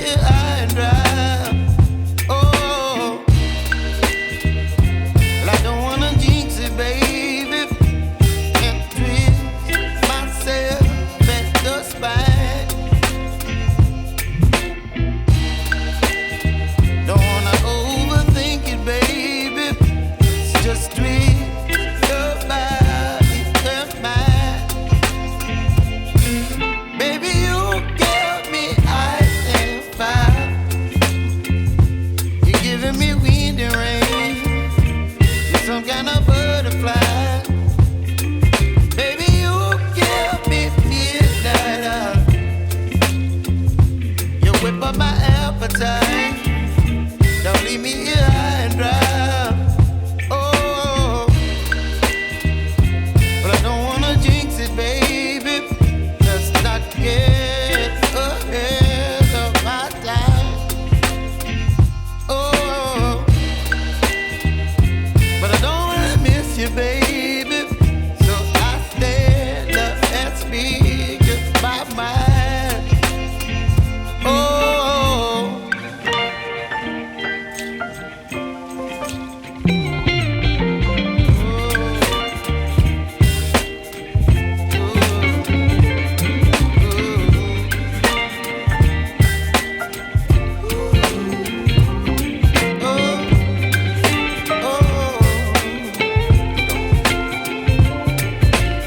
here high and dry. Oh, well, I don't wanna jinx it, baby, and twist myself at the spine. Don't wanna overthink it, baby. It's just twist your body and mine. Baby, you give me ice and fire. You're giving me wind and rain. You're some kind of butterfly. Baby, you give me midnight hour. You whip up my appetite. Don't leave me here high and dry. Oh, but I don't wanna jinx it, baby. Let's not get ahead of my time. Oh, but I don't wanna miss you, baby. So I stand up and speak my mind. Oh.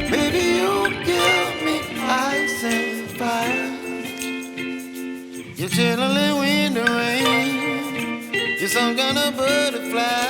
Baby, you give me ice and fire. You're chilling in wind and rain. You're some kind of butterfly.